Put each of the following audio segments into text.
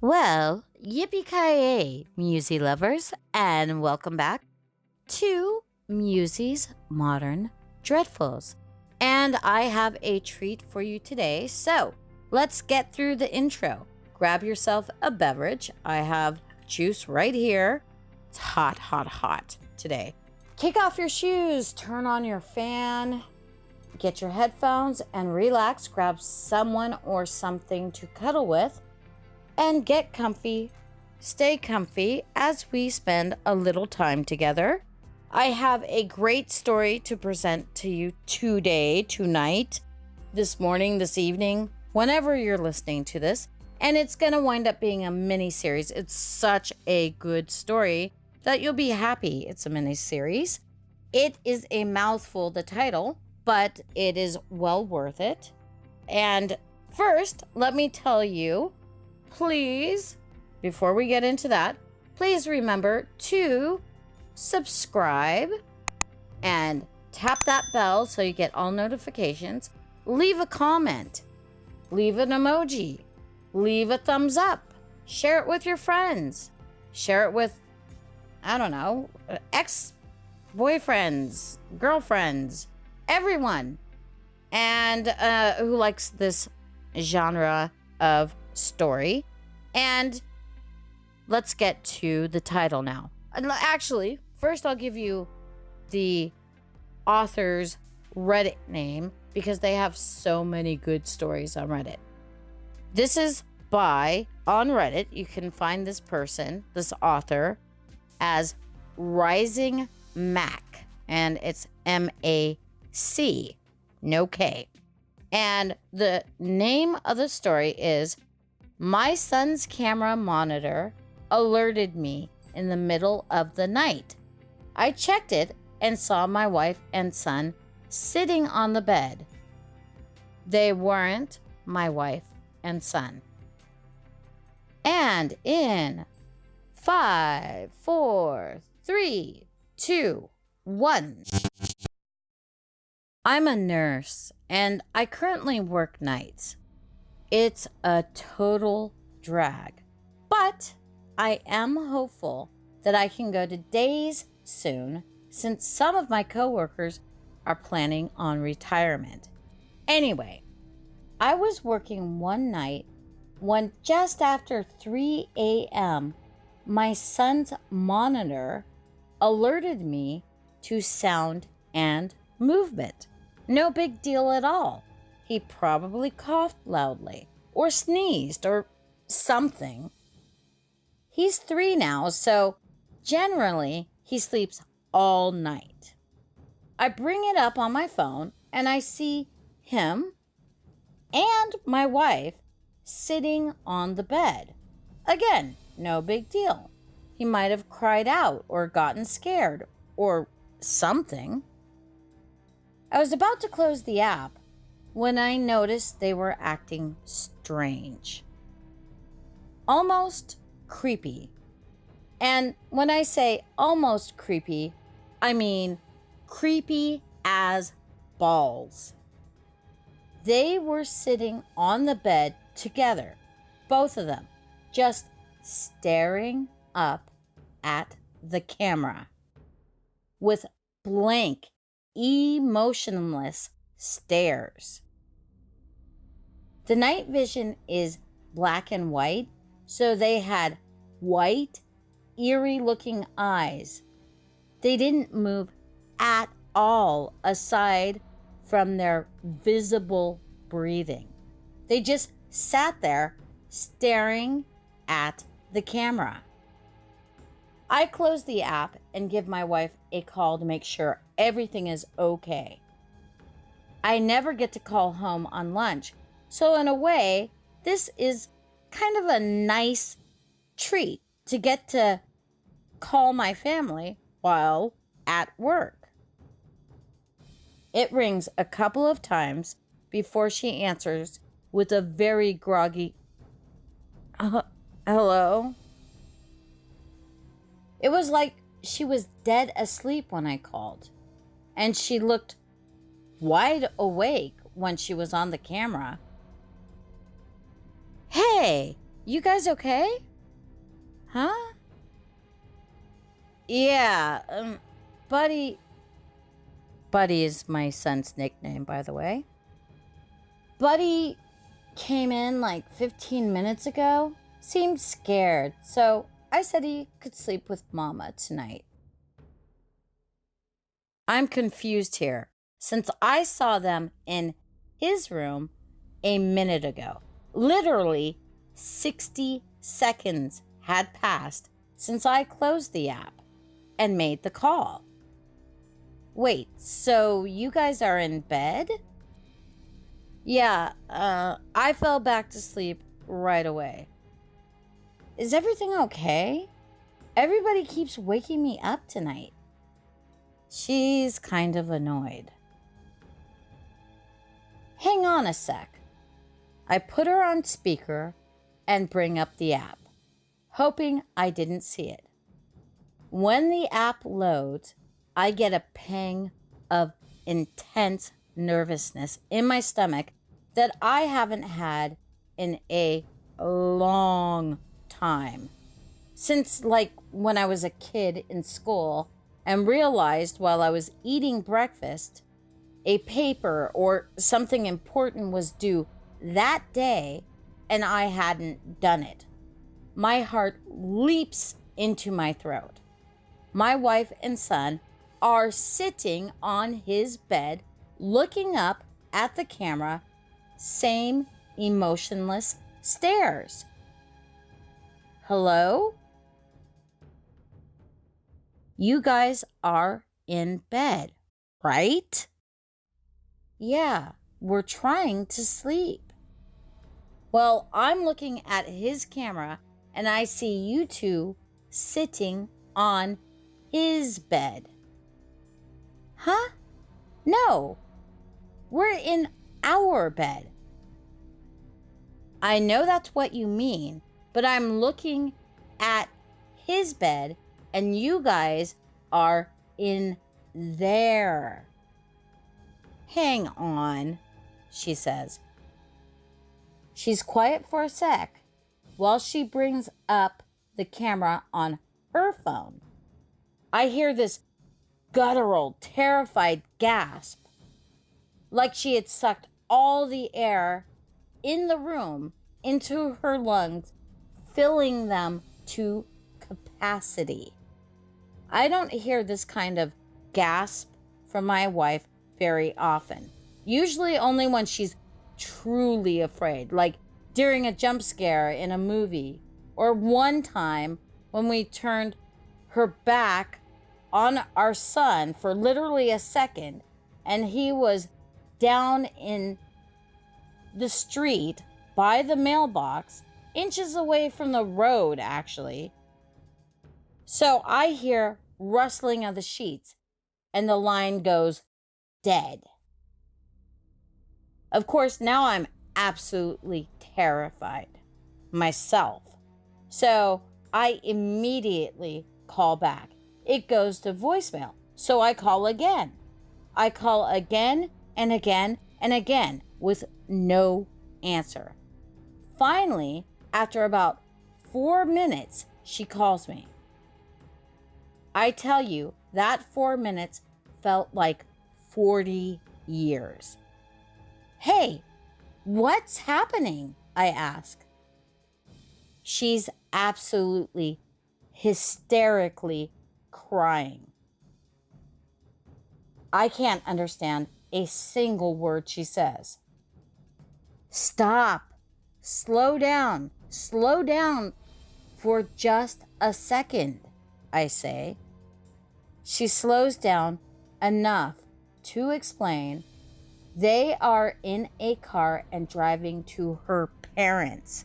Well, yippee-ki-yay, Musey lovers, and welcome back to Musey's Modern Dreadfuls. And I have a treat for you today, so let's get through the intro. Grab yourself a beverage. I have juice right here. It's hot, hot, hot today. Kick off your shoes, turn on your fan, get your headphones, and relax. Grab someone or something to cuddle with. And get comfy, stay comfy as we spend a little time together. I have a great story to present to you today, tonight, this morning, this evening, whenever you're listening to this. And it's going to wind up being a mini-series. It's such a good story that you'll be happy it's a mini-series. It is a mouthful, the title, but it is well worth it. And first, let me tell you, please, before we get into that, please remember to subscribe and tap that bell so you get all notifications. Leave a comment, leave an emoji, leave a thumbs up, share it with your friends, share it with, I don't know, ex-boyfriends, girlfriends, everyone, and who likes this genre of story. And let's get to the title now. Actually, first I'll give you the author's Reddit name because they have so many good stories on Reddit. This is on Reddit, you can find this person, this author, as Rising Mac, and it's M-A-C, no K. And the name of the story is My Son's Camera Monitor Alerted Me in the Middle of the Night. I checked it and saw my wife and son sitting on the bed. They weren't my wife and son. And in 5, 4, 3, 2, 1. I'm a nurse and I currently work nights. It's a total drag, but I am hopeful that I can go to days soon since some of my coworkers are planning on retirement. Anyway, I was working one night when just after 3 a.m., my son's monitor alerted me to sound and movement. No big deal at all. He probably coughed loudly or sneezed or something. He's 3 now, so generally he sleeps all night. I bring it up on my phone and I see him and my wife sitting on the bed. Again, no big deal. He might have cried out or gotten scared or something. I was about to close the app when I noticed they were acting strange. Almost creepy. And when I say almost creepy, I mean creepy as balls. They were sitting on the bed together, both of them, just staring up at the camera with blank, emotionless stares. The night vision is black and white, so they had white, eerie-looking eyes. They didn't move at all aside from their visible breathing. They just sat there staring at the camera. I close the app and give my wife a call to make sure everything is okay. I never get to call home on lunch, so in a way, this is kind of a nice treat to get to call my family while at work. It rings a couple of times before she answers with a very groggy, hello? It was like she was dead asleep when I called, and she looked wide awake when she was on the camera. Hey, You guys okay? Huh? Yeah, Buddy. Buddy is my son's nickname, by the way. Buddy came in like 15 minutes ago. Seemed scared, so I said he could sleep with Mama tonight. I'm confused here, since I saw them in his room a minute ago. Literally 60 seconds had passed since I closed the app and made the call. Wait, so you guys are in bed? Yeah, I fell back to sleep right away. Is everything okay? Everybody keeps waking me up tonight. She's kind of annoyed. Hang on a sec. I put her on speaker and bring up the app, hoping I didn't see it. When the app loads, I get a pang of intense nervousness in my stomach that I haven't had in a long time. Since like when I was a kid in school and realized while I was eating breakfast, a paper or something important was due that day and I hadn't done it. My heart leaps into my throat. My wife and son are sitting on his bed, looking up at the camera, same emotionless stares. Hello? You guys are in bed, right? Yeah, we're trying to sleep. Well, I'm looking at his camera and I see you two sitting on his bed. Huh? No, we're in our bed. I know that's what you mean, but I'm looking at his bed and you guys are in there. Hang on, she says. She's quiet for a sec while she brings up the camera on her phone. I hear this guttural, terrified gasp, like she had sucked all the air in the room into her lungs, filling them to capacity. I don't hear this kind of gasp from my wife very often. Usually only when she's truly afraid, like during a jump scare in a movie, or one time when we turned her back on our son for literally a second and he was down in the street by the mailbox, inches away from the road actually. So I hear rustling of the sheets and the line goes dead. Of course, now I'm absolutely terrified myself. So I immediately call back. It goes to voicemail. So I call again. I call again and again and again with no answer. Finally, after about 4 minutes, she calls me. I tell you, that 4 minutes felt like 40 years. Hey, what's happening? I ask. She's absolutely hysterically crying. I can't understand a single word she says. Stop. Slow down for just a second, I say. She slows down enough to explain they are in a car and driving to her parents.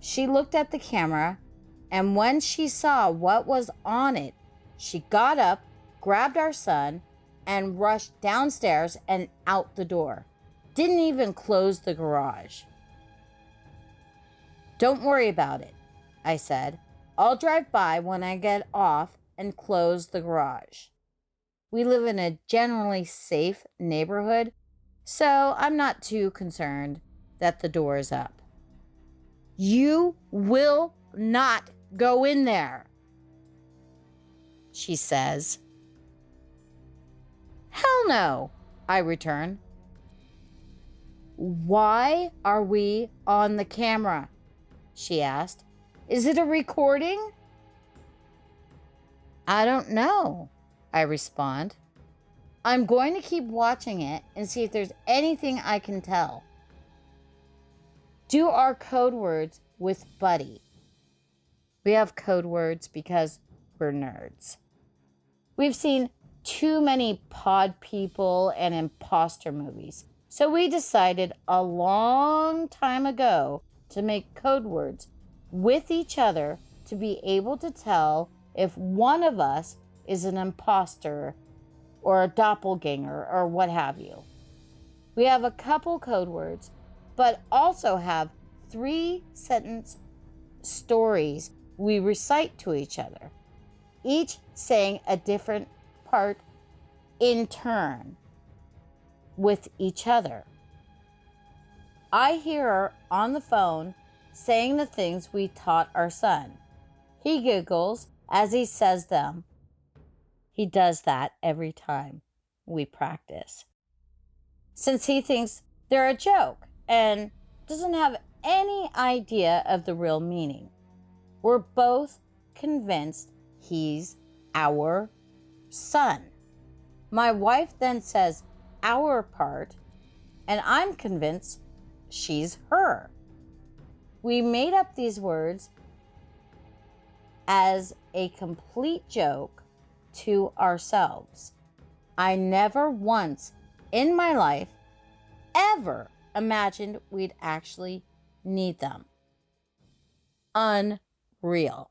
She looked at the camera, and when she saw what was on it, she got up, grabbed our son, and rushed downstairs and out the door. Didn't even close the garage. Don't worry about it, I said. I'll drive by when I get off and close the garage. We live in a generally safe neighborhood, so I'm not too concerned that the door is up. You will not go in there, she says. Hell no, I return. Why are we on the camera? She asked. Is it a recording? I don't know, I respond. I'm going to keep watching it and see if there's anything I can tell. Do our code words with Buddy. We have code words because we're nerds. We've seen too many pod people and imposter movies, so we decided a long time ago to make code words with each other to be able to tell if one of us is an imposter or a doppelganger or what have you. We have a couple code words, but also have 3-sentence stories we recite to each other, each saying a different part in turn with each other. I hear her on the phone saying the things we taught our son. He giggles as he says them. He does that every time we practice, since he thinks they're a joke and doesn't have any idea of the real meaning. We're both convinced he's our son. My wife then says our part, and I'm convinced she's her. We made up these words as a complete joke to ourselves. I never once in my life ever imagined we'd actually need them. Unreal.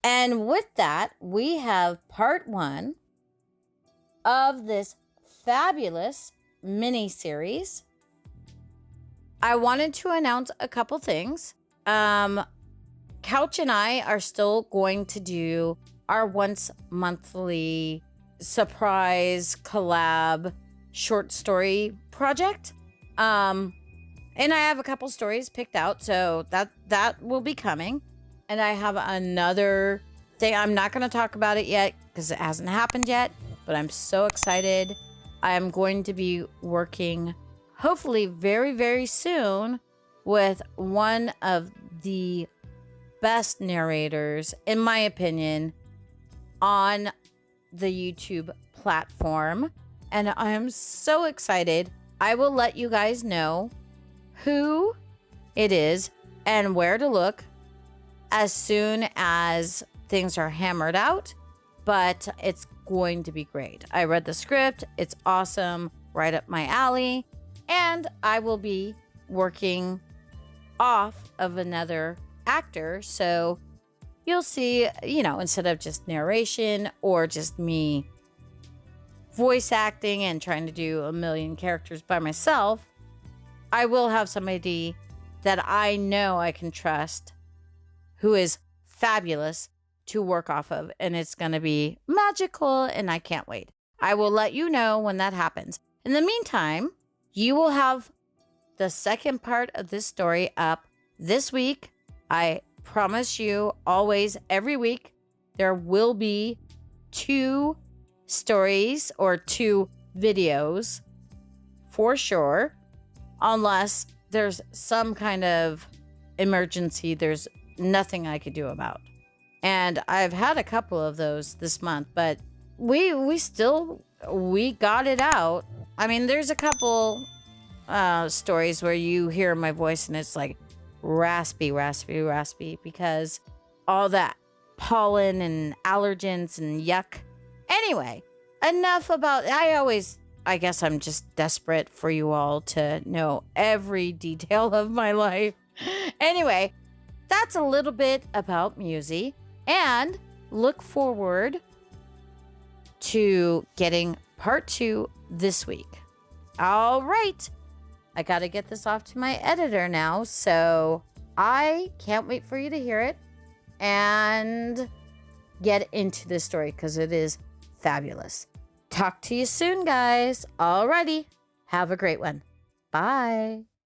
And with that, we have part 1 of this fabulous mini-series. I wanted to announce a couple things. Couch and I are still going to do our once monthly surprise collab short story project. And I have a couple stories picked out, so that will be coming. And I have another thing. I'm not going to talk about it yet because it hasn't happened yet, but I'm so excited. I am going to be working hopefully very, very soon with one of the best narrators, in my opinion, on the YouTube platform. And I am so excited. I will let you guys know who it is and where to look as soon as things are hammered out, but it's going to be great. I read the script. It's awesome, right up my alley. And I will be working off of another actor. So you'll see, instead of just narration or just me voice acting and trying to do a million characters by myself, I will have somebody that I know I can trust who is fabulous to work off of. And it's going to be magical, and I can't wait. I will let you know when that happens. In the meantime, you will have the second part of this story up this week. I promise you, always, every week, there will be 2 stories or 2 videos for sure, unless there's some kind of emergency there's nothing I could do about. And I've had a couple of those this month, but we got it out. I mean, there's a couple stories where you hear my voice and it's like raspy because all that pollen and allergens and yuck. Anyway, enough about, I guess I'm just desperate for you all to know every detail of my life. Anyway, that's a little bit about Musey, and look forward to getting part 2 this week. All right. I got to get this off to my editor now, so I can't wait for you to hear it. And get into this story because it is fabulous. Talk to you soon, guys. Alrighty. Have a great one. Bye.